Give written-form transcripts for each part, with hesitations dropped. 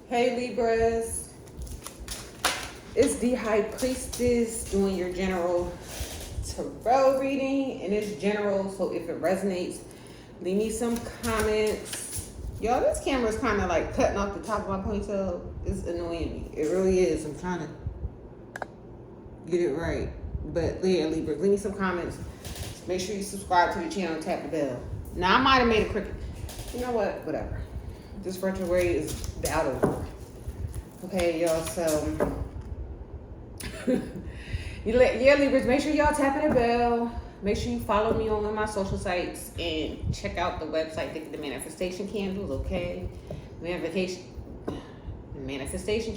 Hey Libras, it's the High Priestess doing your general tarot reading, and it's general, so if it resonates, leave me some comments. Y'all, this camera is kind of like cutting off the top of my ponytail. It's annoying me. It really is. I'm trying to get it right. But yeah, Libras, leave me some comments. Make sure you subscribe to the channel and tap the bell. Now, I might have made a cricket. You know what? Whatever. This retrograde is out of. Okay, y'all, so yeah, Libras, make sure y'all tapping the bell. Make sure you follow me on my social sites and check out the website, the manifestation candles, okay? Manifestation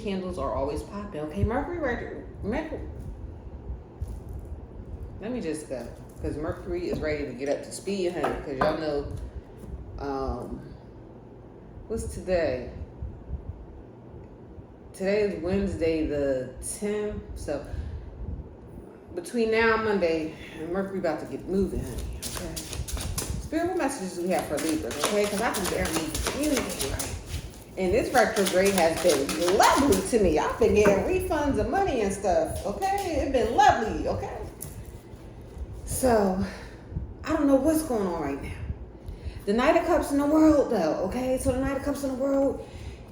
candles are always popping, okay? Mercury. Let me just go, because Mercury is ready to get up to speed, honey, because y'all know, what's today? Today is Wednesday the 10th, so between now and Monday, Mercury about to get moving, honey, okay? Spirit, what messages do we have for Libra, okay? Because I can barely communicate right. And this retrograde has been lovely to me. I've been getting refunds of money and stuff, okay? It's been lovely, okay? So, I don't know what's going on right now. The Knight of Cups in the world, though, okay? So the Knight of Cups in the world,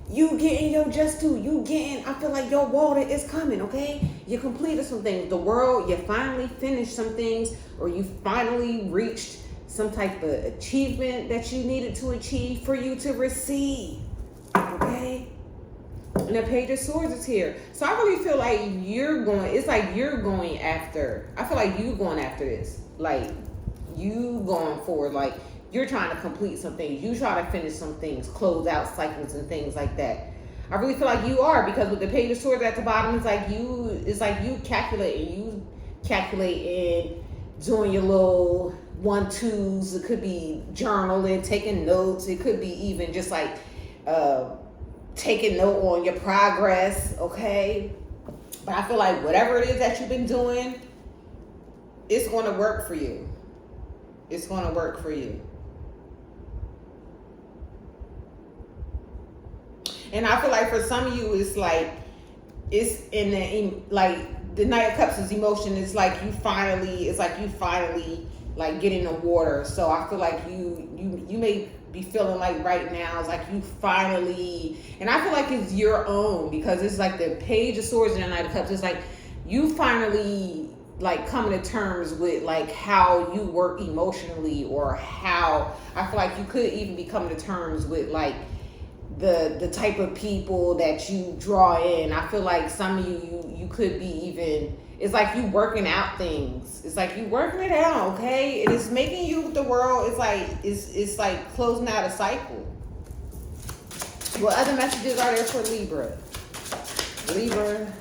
you getting your just due. You getting, I feel like your water is coming, okay? You completed some things. The world, you finally finished some things, or you finally reached some type of achievement that you needed to achieve for you to receive, okay? And the Page of Swords is here. So I really feel like it's like you're going after, I feel like you going after this. Like, you going forward, like, you're trying to complete some things. You try to finish some things, close out cycles and things like that. I really feel like you are, because with the Page of Swords at the bottom, it's like you calculating, doing your little 1-2s. It could be journaling, taking notes. It could be even just like taking note on your progress, okay? But I feel like whatever it is that you've been doing, it's going to work for you. It's going to work for you. And I feel like for some of you, it's like, it's in the, like, the Knight of Cups is emotion. It's like you finally like get in the water. So I feel like you may be feeling like right now, it's like you finally, and I feel like it's your own, because it's like the Page of Swords and the Knight of Cups. It's like you finally like coming to terms with like how you work emotionally, or how I feel like you could even be coming to terms with like the type of people that you draw in. I feel like some of you could be even, it's like you working out things. It's like you working it out, okay? It is making you with the world. It's like closing out a cycle. What other messages are there for Libra?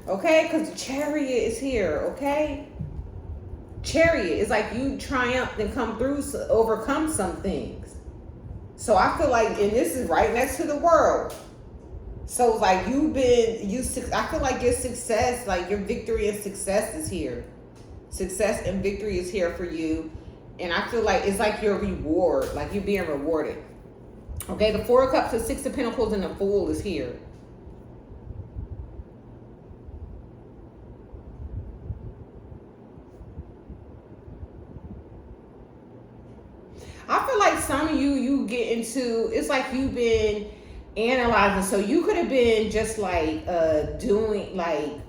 Okay, because the Chariot is here, okay? Chariot is like you triumphed and come through, overcome some things. So I feel like, and this is right next to the world. So it's like I feel like your success, like your victory and success is here. Success and victory is here for you. And I feel like it's like your reward, like you're being rewarded. Okay, the Four of Cups, the Six of Pentacles, and the Fool is here. I feel like some of you get into, it's like you've been analyzing. So you could have been just like doing, like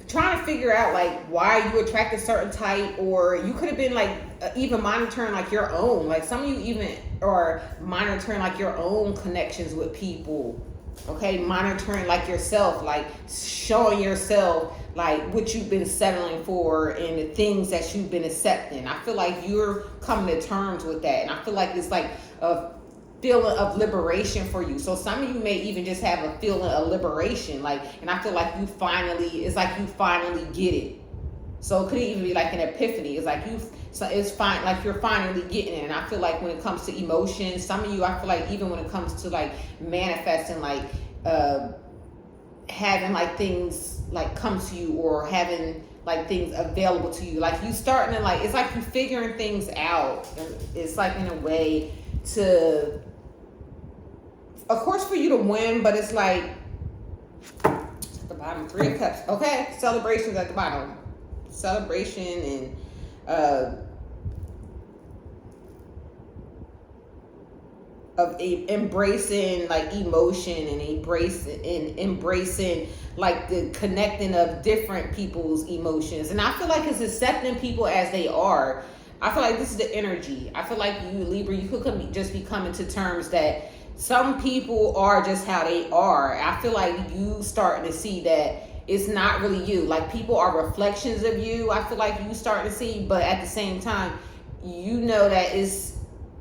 trying to figure out like why you attract a certain type, or you could have been like even monitoring like your own, like some of you even are monitoring like your own connections with people, okay? Monitoring like yourself, like showing yourself like what you've been settling for and the things that you've been accepting. I feel like you're coming to terms with that, and I feel like it's like a feeling of liberation for you. So some of you may even just have a feeling of liberation, like, and I feel like it's like you finally get it. So it could even be like an epiphany. It's like it's fine, like you're finally getting it. And I feel like when it comes to emotions, some of you, I feel like even when it comes to like manifesting, like having like things like come to you, or having like things available to you, like you starting to like, it's like you figuring things out. It's like in a way to of course, for you to win, but it's like at the bottom, 3 of Cups. Okay, celebrations at the bottom. Celebration and of embracing like emotion and embracing like the connecting of different people's emotions. And I feel like it's accepting people as they are. I feel like this is the energy. I feel like you, Libra, you could just be coming to terms that some people are just how they are. I feel like you starting to see that it's not really you. Like, people are reflections of you. I feel like you starting to see, but at the same time, you know that it's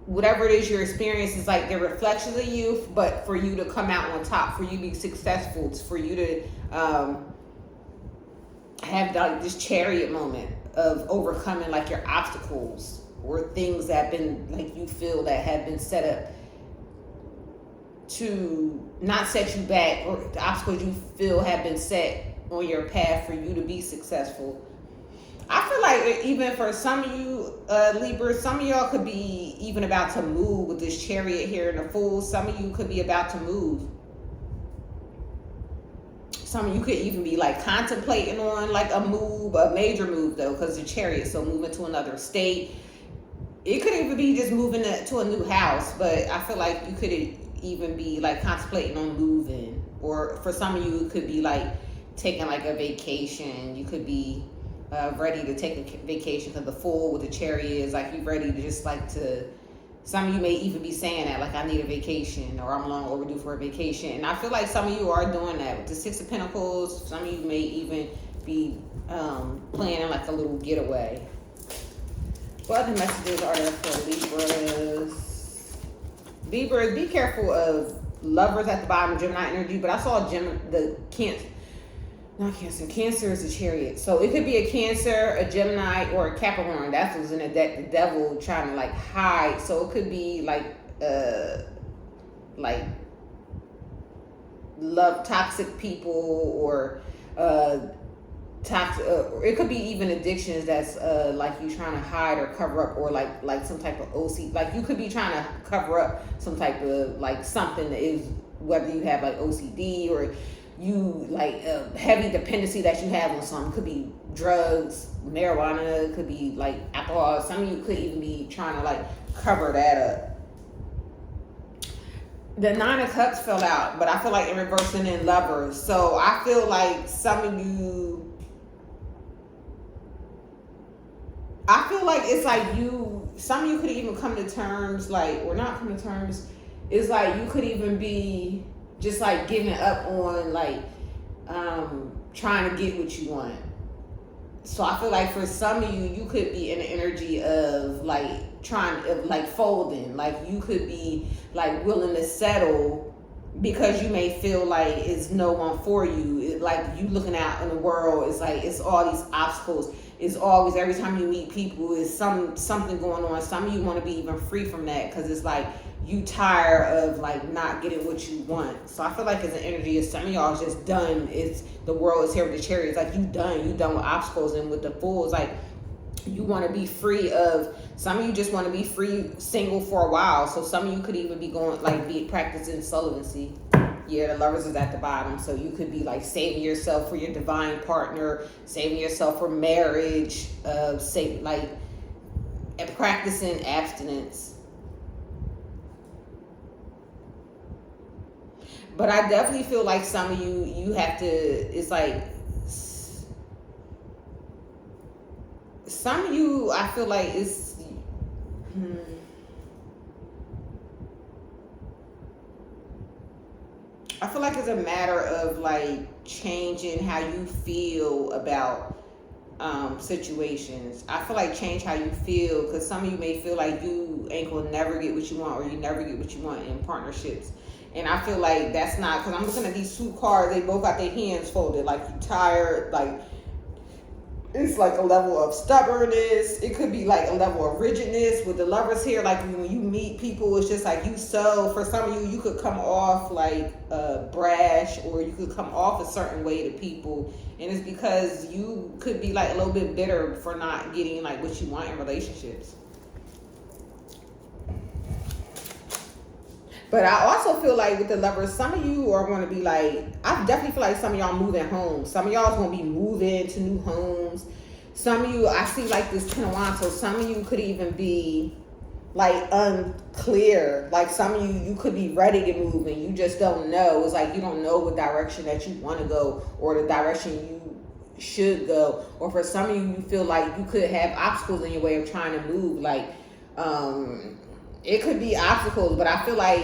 whatever it is your experience is like, they're reflections of you, but for you to come out on top, for you to be successful, for you to have like this chariot moment of overcoming like your obstacles or things that have been like, you feel that have been set up to not set you back, or the obstacles you feel have been set on your path for you to be successful. I feel like even for some of you, Libra, some of y'all could be even about to move with this chariot here and the Fool. Some of you could be about to move. Some of you could even be like contemplating on like a move, a major move though, because the chariot, so moving to another state. It could even be just moving to a new house, but I feel like you could even be like contemplating on moving. Or for some of you, it could be like taking like a vacation. You could be ready to take a vacation, because the Fool with the chariot is like, you ready to just like to, some of you may even be saying that like, I need a vacation, or I'm long overdue for a vacation. And I feel like some of you are doing that with the 6 of Pentacles. Some of you may even be planning like a little getaway. What other messages are there for Libras? Libras, be careful of Lovers at the bottom, Gemini energy, but I saw Cancer is a chariot. So it could be a Cancer, a Gemini, or a Capricorn. That's what's in the deck, the devil trying to like hide. So it could be like love toxic people, or toxic, or it could be even addictions that's like you trying to hide or cover up, or like some type of OC. Like, you could be trying to cover up some type of like something that is, whether you have like OCD, or you like heavy dependency that you have on something. Could be drugs, marijuana, could be like alcohol. Some of you could even be trying to like cover that up. The 9 of Cups fell out, but I feel like in reversing in Lovers. So I feel like some of you, I feel like it's like you, some of you could even come to terms, like, or not come to terms, it's like you could even be just like giving up on like trying to get what you want. So I feel like for some of you, you could be in the energy of like trying, of like folding. Like, you could be like willing to settle because you may feel like it's no one for you. Like, you looking out in the world, it's like it's all these obstacles. It's always, every time you meet people, is something going on. Some of you want to be even free from that, because it's like you tired of like not getting what you want. So I feel like it's an energy of some of y'all is just done. It's the world is here with the chariots. Like, you done with obstacles. And with the Fools, like, you want to be free of, some of you just want to be free, single for a while. So some of you could even be going like be practicing celibacy. Yeah, the Lovers is at the bottom. So you could be like saving yourself for your divine partner, saving yourself for marriage, and practicing abstinence. But I definitely feel like some of you, you have to, it's like, some of you, I feel like it's, I feel like it's a matter of like changing how you feel about situations. I feel like change how you feel, because some of you may feel like you ain't gonna never get what you want, or you never get what you want in partnerships. And I feel like that's not, because I'm looking at these 2 cards, they both got their hands folded, like you tired, like it's like a level of stubbornness. It could be like a level of rigidness with the Lovers here. Like, when you meet people, it's just like you, so for some of you, you could come off like brash, or you could come off a certain way to people. And it's because you could be like a little bit bitter for not getting like what you want in relationships. But I also feel like with the Lovers, some of you are going to be like, I definitely feel like some of y'all moving home. Some of y'all is going to be moving to new homes. Some of you, I see like this Ten of Wands, so some of you could even be like unclear. Like some of you could be ready to move and you just don't know. It's like you don't know what direction that you want to go or the direction you should go. Or for some of you, you feel like you could have obstacles in your way of trying to move. Like, it could be obstacles, but I feel like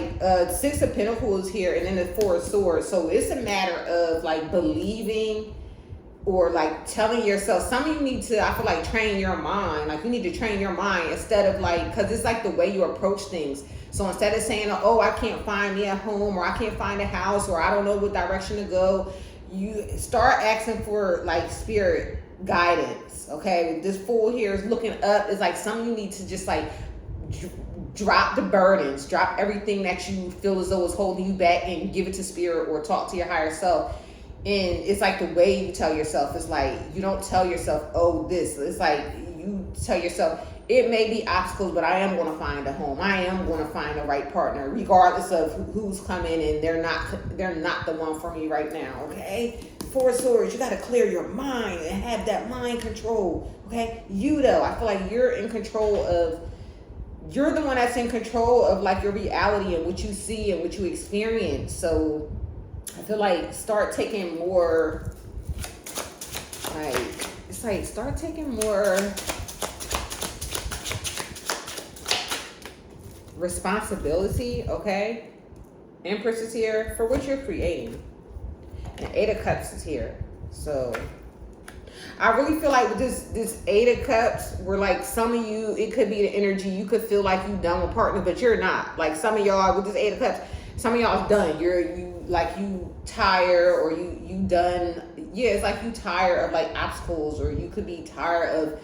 Six of Pentacles here and then the Four of Swords. So it's a matter of like believing or like telling yourself. Some of you need to, I feel like, train your mind. Like you need to train your mind instead of like, because it's like the way you approach things. So instead of saying, oh, I can't find me a home, or I can't find a house, or I don't know what direction to go, you start asking for like spirit guidance. Okay, this Fool here is looking up. It's like some of you need to just like drop the burdens, drop everything that you feel as though is holding you back and give it to spirit or talk to your higher self. And it's like the way you tell yourself. It's like you don't tell yourself, oh, this. It's like you tell yourself, it may be obstacles, but I am going to find a home. I am going to find the right partner, regardless of who's coming, and they're not the one for me right now. Okay, Four of Swords, you got to clear your mind and have that mind control. Okay, you though, I feel like you're in control of. You're the one that's in control of like your reality and what you see and what you experience. So I feel like start taking more, like, it's like start taking more responsibility, okay? Empress is here for what you're creating. And Eight of Cups is here. So I really feel like with this Eight of Cups, where like some of you, it could be the energy, you could feel like you done with partner, but you're not. Like some of y'all with this Eight of Cups, some of y'all is done. You tired, or you done. Yeah, it's like you tired of like obstacles, or you could be tired of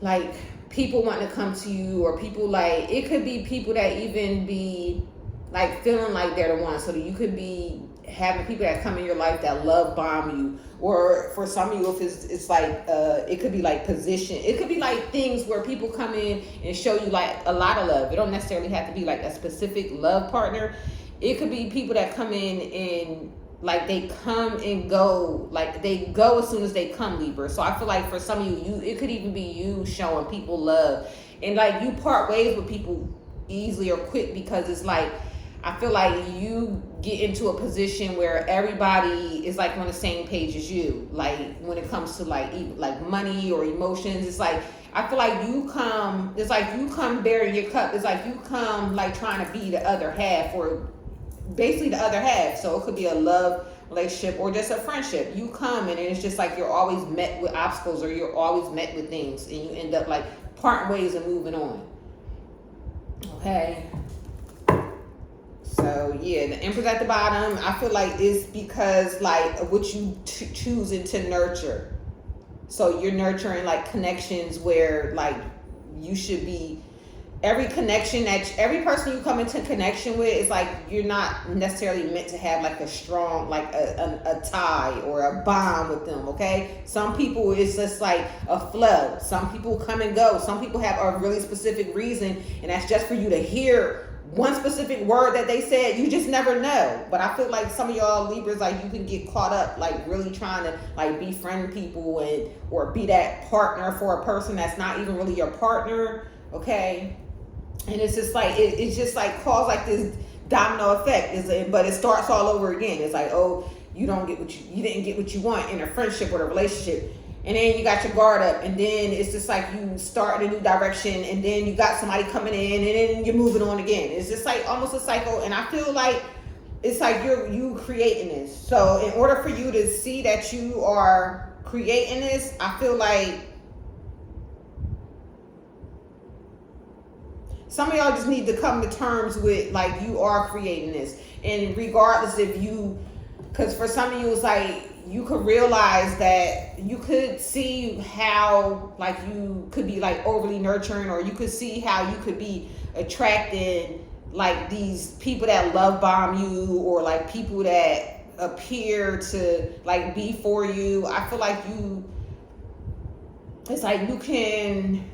like people wanting to come to you, or people like, it could be people that even be like feeling like they're the one. So that you could be having people that come in your life that love bomb you, or for some of you, if it's like it could be like position, it could be like things where people come in and show you like a lot of love. It don't necessarily have to be like a specific love partner. It could be people that come in and like they come and go, like they go as soon as they come, Libra. So I feel like for some of you, it could even be you showing people love, and like you part ways with people easily or quick, because it's like I feel like you get into a position where everybody is like on the same page as you. Like when it comes to like money or emotions, it's like I feel like you come. It's like you come bearing your cup. It's like you come like trying to be the other half, or basically the other half. So it could be a love relationship or just a friendship. You come and it's just like you're always met with obstacles, or you're always met with things, and you end up like parting ways and moving on. Okay. So yeah, the Empress at the bottom, I feel like it's because like of what you choosing to nurture. So you're nurturing like connections where like you should be. Every connection every person you come into connection with is like you're not necessarily meant to have like a strong like a tie or a bond with them. Okay, some people it's just like a flow. Some people come and go. Some people have a really specific reason, and that's just for you to hear one specific word that they said. You just never know. But I feel like some of y'all Libras, like you can get caught up like really trying to like befriend people and or be that partner for a person that's not even really your partner. Okay. And it's just like it's just like cause like this domino effect. But it starts all over again. It's like, oh, you didn't get what you want in a friendship or a relationship, and then you got your guard up, and then it's just like you start in a new direction, and then you got somebody coming in, and then you're moving on again. It's just like almost a cycle, and I feel like it's like you creating this. So in order for you to see that you are creating this, I feel like some of y'all just need to come to terms with like you are creating this, and regardless if you, because for some of you it's like you could realize that you could see how like you could be like overly nurturing, or you could see how you could be attracting like these people that love bomb you, or like people that appear to like be for you. I feel like it's like you can.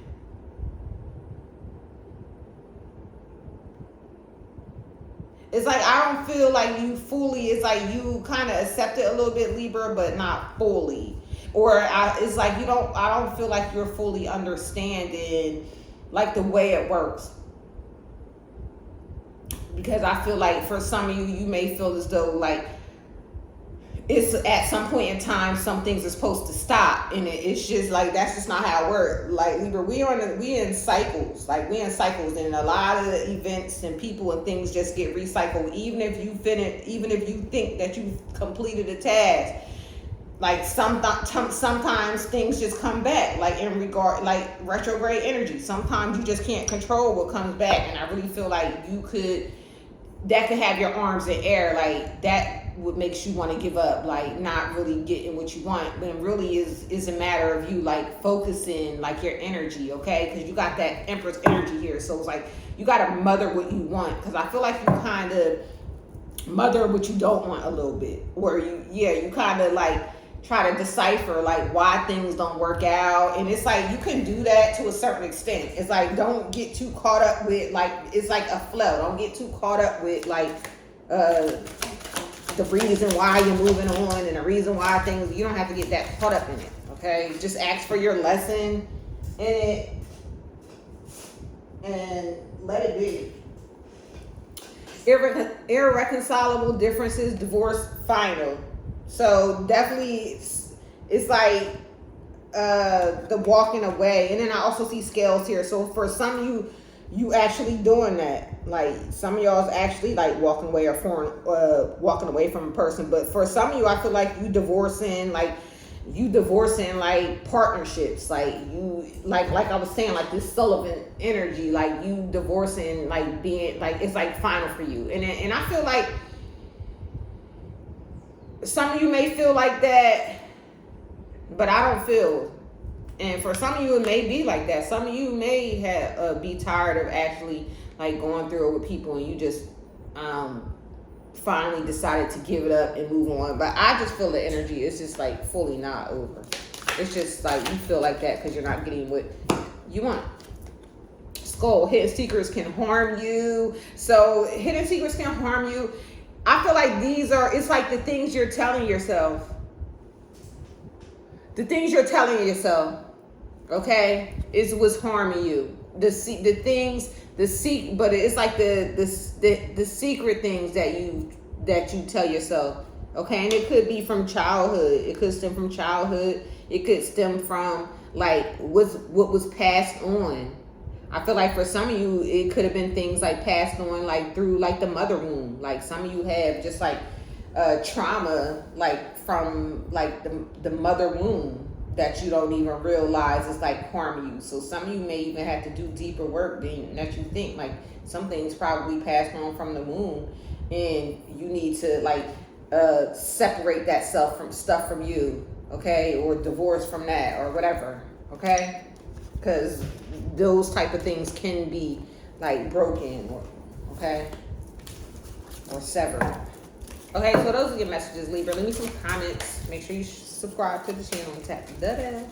It's like I don't feel like you fully. It's like you kind of accept it a little bit, Libra, but not fully. Or it's like you don't. I don't feel like you're fully understanding like the way it works. Because I feel like for some of you, you may feel as though like it's at some point in time some things are supposed to stop, and it's just like that's just not how it works. Like Libra, we in cycles. Like we in cycles, and a lot of the events and people and things just get recycled. Even if you think that you've completed a task, like sometimes things just come back. Like in regard, like retrograde energy. Sometimes you just can't control what comes back, and I really feel like that could have your arms in air, like that would makes you want to give up, like not really getting what you want, but it really is a matter of you like focusing like your energy, okay? Because you got that Empress energy here, so it's like you got to mother what you want, because I feel like you kind of mother what you don't want a little bit, or you kind of like try to decipher like why things don't work out, and it's like you can do that to a certain extent. It's like don't get too caught up with like it's like a flow. Don't get too caught up with like the reason why you're moving on and the reason why things. You don't have to get that caught up in it. Okay, just ask for your lesson in it and let it be. Irreconcilable differences, divorce final. So definitely it's like the walking away. And then I also see scales here. So for some of you actually doing that. Like some of y'all is actually like walking away walking away from a person. But for some of you, I feel like you divorcing like partnerships. Like you like I was saying, like this Sullivan energy, like you divorcing, like being like it's like final for you. And I feel like some of you may feel like that, but I don't feel. And for some of you, it may be like that. Some of you may have be tired of actually like going through it with people, and you just finally decided to give it up and move on. But I just feel the energy is just like fully not over. It's just like you feel like that because you're not getting what you want. Skull, hidden secrets can harm you. So hidden secrets can harm you. I feel like it's like the things you're telling yourself. The things you're telling yourself, okay, is what's harming you. But it's like the secret things that you tell yourself, okay? And it could be from childhood. It could stem from childhood. It could stem from like what was passed on. I feel like for some of you, it could have been things like passed on like through like the mother womb. Like some of you have just like trauma like from like the mother womb that you don't even realize is like harming you. So some of you may even have to do deeper work than that you think. Like some things probably passed on from the womb, and you need to like separate that stuff from you, okay, or divorce from that or whatever, okay, because those type of things can be like broken or okay or severed. Okay, so those are your messages, Libra. Leave me some comments. Make sure you subscribe to the channel and tap the bell.